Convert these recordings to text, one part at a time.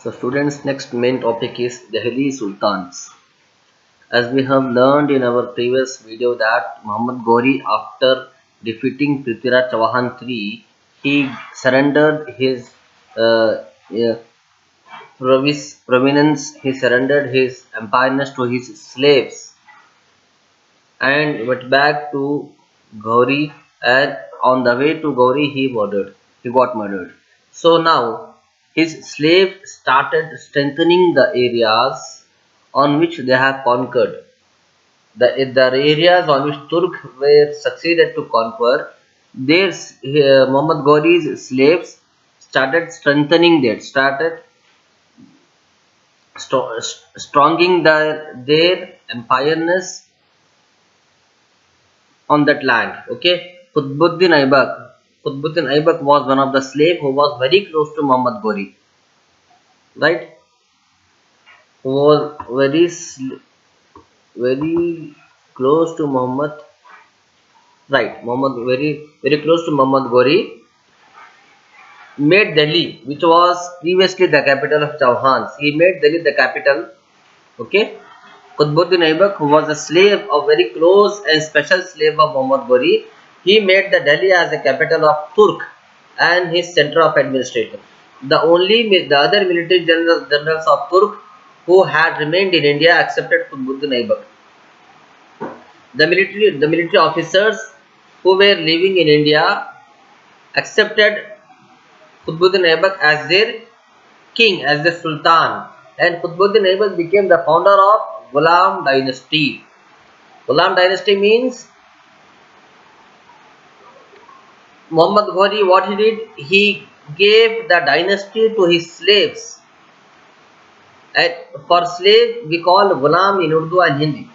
So students, next main topic is Delhi Sultans. As we have learned in our previous video that Muhammad Ghori, after defeating Prithviraj Chauhan III, he surrendered his yeah, prominence, he surrendered his empire to his slaves and went back to Gauri, and on the way to Gauri he got murdered. So now his slaves started strengthening the areas on which they have conquered. The areas on which Turk were succeeded to conquer, Muhammad Ghori's slaves started strengthening that, started stronging their empireness on that land. Okay, Qutbuddin Aibak was one of the slave who was very close to Muhammad Ghori, right? Who was very close to Muhammad, right? Muhammad very close to Muhammad Ghori made Delhi, which was previously the capital of Chauhans. He made Delhi the capital. Okay, Qutbuddin Aibak, who was a slave, a very close and special slave of Muhammad Ghori, he made the Delhi as the capital of Turk and his center of administration. The other military generals of Turk who had remained in India accepted Qutbuddin Aibak. The military officers who were living in India accepted Qutbuddin Aibak as their king, as the Sultan, and Qutbuddin Aibak became the founder of Ghulam dynasty. Ghulam dynasty means Muhammad Ghori, what he did, he gave the dynasty to his slaves. And for slave, we call Ghulam in Urdu and Hindi.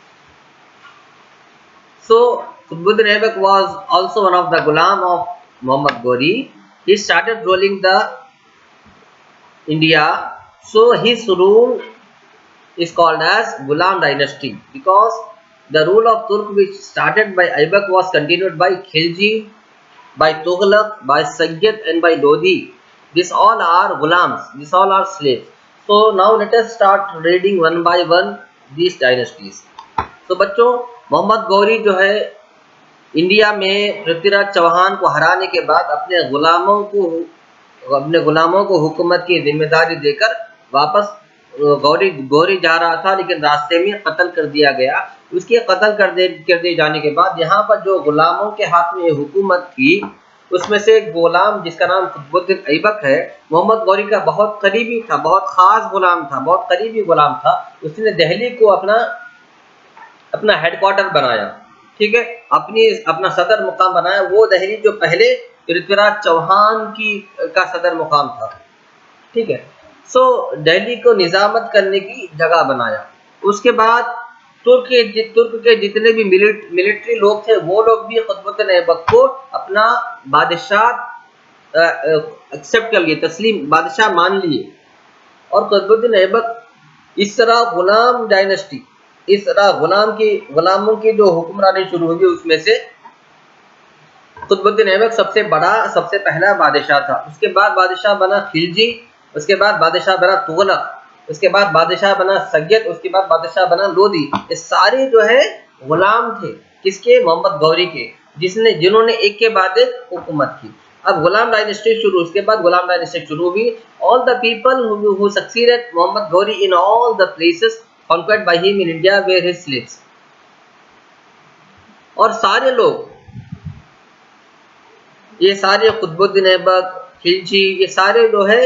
So, Qutbuddin Aibak was also one of the Ghulam of Muhammad Ghori. He started ruling the India. So, his rule is called as Ghulam dynasty because the rule of Turk which started by Aibak was continued by Khilji, by Tughlaq, by Sayyid and by Lodi. These all are Ghulams, these all are slaves. So now let us start reading one by one these dynasties. तो बच्चों, मोहम्मद गौरी जो है India में पृथ्वीराज चौहान को हराने के बाद अपने गुलामों को हुकूमत की जिम्मेदारी देकर वापस गौरी जा रहा था, लेकिन रास्ते में कत्ल कर दिया गया। उसके कत्ल कर दिए जाने के बाद यहाँ पर जो गुलामों के हाथ में हुकूमत थी, उसमें से एक गुलाम जिसका नाम कुतुबुद्दीन ऐबक है, मोहम्मद गौरी का बहुत करीबी था, बहुत खास गुलाम था, बहुत करीबी गुलाम था। उसने दिल्ली को अपना हेडक्वार्टर बनाया, ठीक है, अपना सदर मुकाम बनाया। वो दिल्ली जो पहले पृथ्वीराज चौहान का सदर मुकाम था, ठीक है। सो दिल्ली को निजामत करने की जगह बनाया। उसके बाद तुर्क के जितने भी मिलिट्री लोग थे, वो लोग भी कुतुबुद्दीन ऐबक को अपना बादशाह एक्सेप्ट कर लिए, तस्लीम बादशाह मान लिए। और कुतुबुद्दीन ऐबक इस तरह गुलाम डायनेस्टी, इस तरह गुलामों की जो हुक्मरानी शुरू हुई, उसमें से कुतुबुद्दीन ऐबक सबसे पहला बादशाह था। उसके बाद बादशाह बना खिलजी, उसके बाद बादशाह बना तुगलक, उसके बाद बादशाह बना सय्यद, उसके बाद बादशाह बना लोदी। ये सारे जो है गुलाम थे, किसके? मोहम्मद गौरी के, जिन्होंने एक के बाद एक हुकूमत की। अब गुलाम डायनेस्टी शुरू, उसके बाद गुलाम डायनेस्टी शुरू हुई। All the people who succeeded Mohammad Ghori in all the places conquered by him in India were his slaves। और सारे लोग, ये सारे कुतुबुद्दीन ऐबक, खिलजी, ये सारे जो है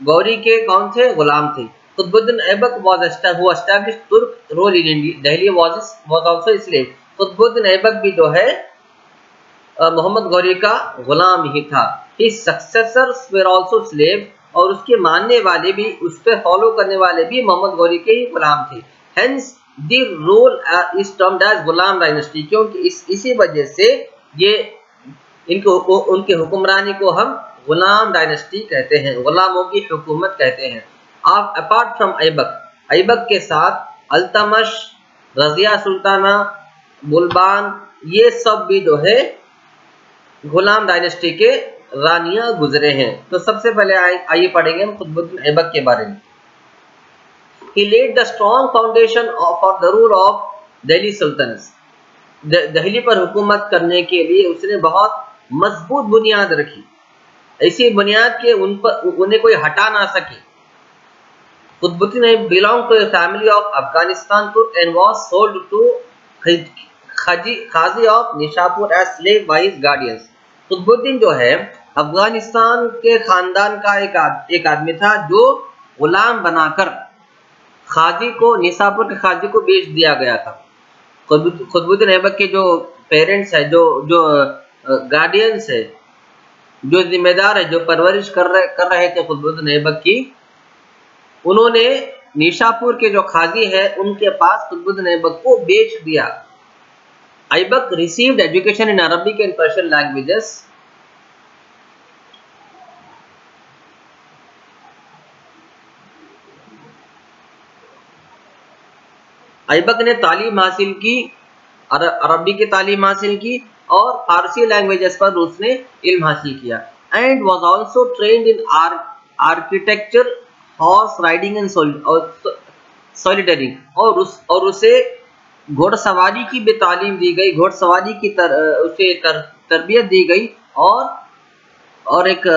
गौरी के कौन थे? गुलाम थे। Qutubuddin Aibak was established Turk rule in India. Delhi was also slave। Qutubuddin Aibak भी जो है मोहम्मद गौरी का गुलाम ही था। His successors were also slave, और उसके मानने वाले भी, उस पर फॉलो करने वाले भी मोहम्मद गौरी के ही गुलाम थे। Hence the rule is termed as Ghulam dynasty, क्योंकि इसी वजह से उनके हुक्मरानी को हम गुलाम डायनेस्टी कहते हैं, गुलामों की हुकूमत कहते हैं। अपार्ट फ्रॉम ऐबक के साथ अल्तमश, रजिया सुल्ताना, बुलबान, ये सब भी जो है गुलाम डायनेस्टी के रानियां गुजरे हैं। तो सबसे पहले आइए पढ़ेंगे हम कुतुबुद्दीन ऐबक के बारे में। He laid the strong foundation for the rule of Delhi Sultans. Delhi पर हुकूमत करने के लिए उसने बहुत मजबूत बुनियाद रखी, ऐसी बुनियाद के उन्हें कोई हटा ना सके। Qutubuddin belonged to a family of Afghanistan Turk and was sold to Qazi of Nishapur as slave by his guardians. Qutubuddin जो है अफगानिस्तान के खानदान का एक आदमी था जो गुलाम बनाकर खाजी को, निशापुर के खाजी को बेच दिया गया था। कुतुबुद्दीन ऐबक के जो पेरेंट्स है, जो गार्डियंस है, जो जिम्मेदार है, जो परवरिश कर रहे थे कुतुबुद्दीन ऐबक की, उन्होंने निशापुर के जो खाजी है उनके पास कुतुबुद्दीन ऐबक को बेच दिया। Aibak received education in Arabic and Persian languages. Aibak ने तालीम हासिल की, अरबी की तालीम हासिल की और फारसी लैंग्वेजेस पर उसने इल्म हासिल किया। And was also trained in architecture, horse riding and soldiering, और उसे घोड़सवारी की भी तालीम दी गई, घोड़सवारी की उसे तरबियत दी गई, और एक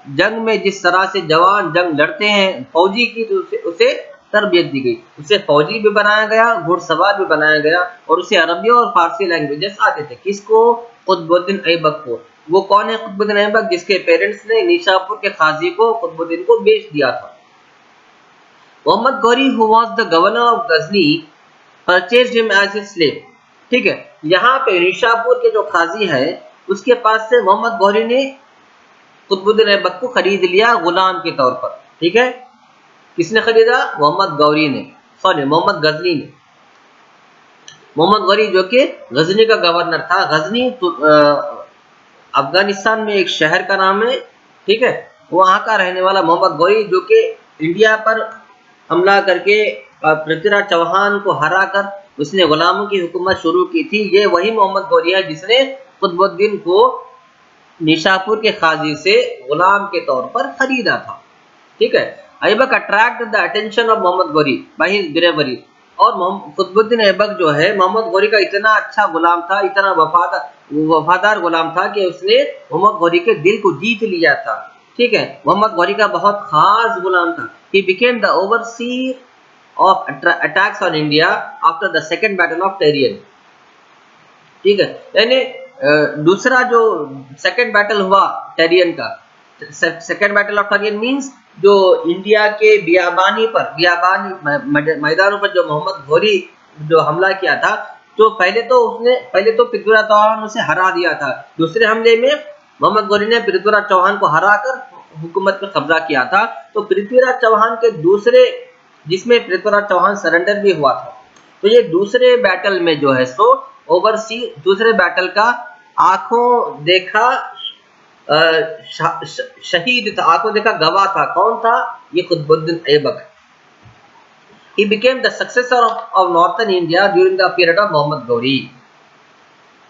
जंग में जिस तरह से जवान जंग लड़ते हैं फौजी की, तो उसे तरबियत दी गई। उसे फौजी भी बनाया गया, घुड़सवार भी बनाया गया, और उसे अरबी और फारसी लैंग्वेजेस आते थे। किसको? कुतुबुद्दीन ऐबक को। वो कौन है कुतुबुद्दीन ऐबक? जिसके पेरेंट्स ने निशापुर के खाजी को, कुतुबुद्दीन को बेच दिया था। Mohammad Ghori who was the governor of Ghazni purchased him as a slave। ठीक है, यहाँ पे निशापुर के जो खाजी है उसके पास से मोहम्मद गौरी ने कुतुबुद्दीन ऐबक को खरीद लिया गुलाम के तौर पर। ठीक है, किसने खरीदा? मोहम्मद गौरी ने, सॉरी मोहम्मद गजनी ने। मोहम्मद गौरी जो कि गजनी का गवर्नर था। गजनी अफगानिस्तान में एक शहर का नाम है। ठीक है, वहाँ का रहने वाला मोहम्मद गौरी जो कि इंडिया पर हमला करके पृथ्वीराज चौहान को हराकर उसने गुलामों की हुकूमत शुरू की थी। ये वही मोहम्मद गौरी है जिसने कुतुबुद्दीन को निशापुर के खाजी से गुलाम के तौर पर खरीदा था। ठीक है, Aibak attract the attention of Mohammad Ghori by his bravery. और कुतुबुद्दीन ऐबक जो है मोहम्मद गौरी का इतना अच्छा गुलाम था, इतना वफादार गुलाम था कि उसने मोहम्मद गौरी के दिल को जीत लिया था। ठीक है, मोहम्मद गौरी का बहुत खास गुलाम था। He became the overseer of attacks on India after the second battle of Darien। ठीक है, यानी दूसरा जो सेकंड बैटल हुआ टेरियन का, सेकंड बैटल ऑफ टेरियन मींस जो इंडिया के बियाबानी मैदानों पर जो मोहम्मद गौरी जो हमला किया था, तो पहले तो पृथ्वीराज चौहान उसे हरा दिया था। दूसरे हमले में मोहम्मद गौरी ने पृथ्वीराज चौहान को हराकर हुकूमत पर कब्जा किया था। तो पृथ्वीराज चौहान के दूसरे, जिसमें पृथ्वीराज चौहान सरेंडर भी हुआ था, तो ये दूसरे बैटल में जो है सो ओवरसी, दूसरे बैटल का आंखों देखा शहीद था, आंखों देखा गवाह था। कौन था? ये Qutubuddin Aibak. He became the successor of northern India during the period of Muhammad Ghauri।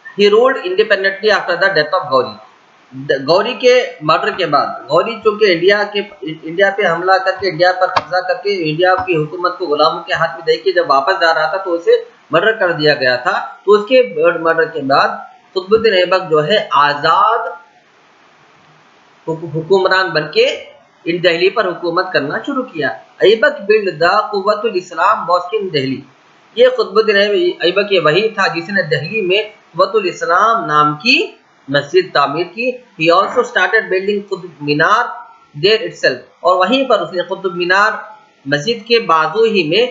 He ruled independently after the death of Ghauri। Gauri के मर्डर के बाद, गौरी चूंकि इंडिया पे हमला करके, इंडिया पर कब्जा करके, इंडिया की हुकूमत को गुलामों के हाथ में देके जब वापस जा रहा था तो उसे मर्डर कर दिया गया था। तो उसके मर्डर के बाद कुतुबुद्दीन ऐबक जो है आजाद हुक्मरान बनके इन दिल्ली पर हुकूमत करना शुरू किया। Aibak build the Quwwatul Islam mosque in Delhi. ये कुतुबुद्दीन ऐबक ये वही था जिसने दिल्ली में कुव्वतुल इस्लाम नाम की मस्जिद तामीर की। He also started building Qutub Minar there itself। और वहीं पर उसने कुतुब मीनार मस्जिद के बाजू ही में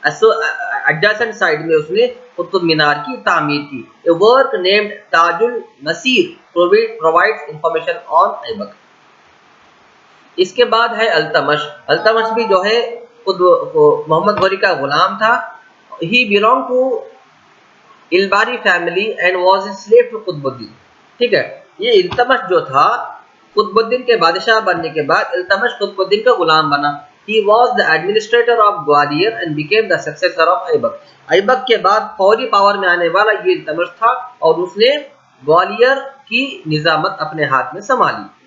adjacent साइड में उसने कुतुब मीनार की तामीर की। A work named Tajul मसीर provides information on Aibak. इसके बाद है अल्तमश। अल्तमश भी जो है मोहम्मद गौरी का गुलाम था। He belonged to Ilbari family and was a slave to Qutbuddin. ठीक है, ये इल्तमश जो था कुतुबुद्दीन के बादशाह बनने के बाद इल्तमश कुतुबुद्दीन का गुलाम बना। He was the administrator of Gwalior and became the successor of Aibak. Aibak के बाद फौरी पावर में आने वाला ये इल्तमश था और उसने ग्वालियर की निजामत अपने हाथ में संभाली।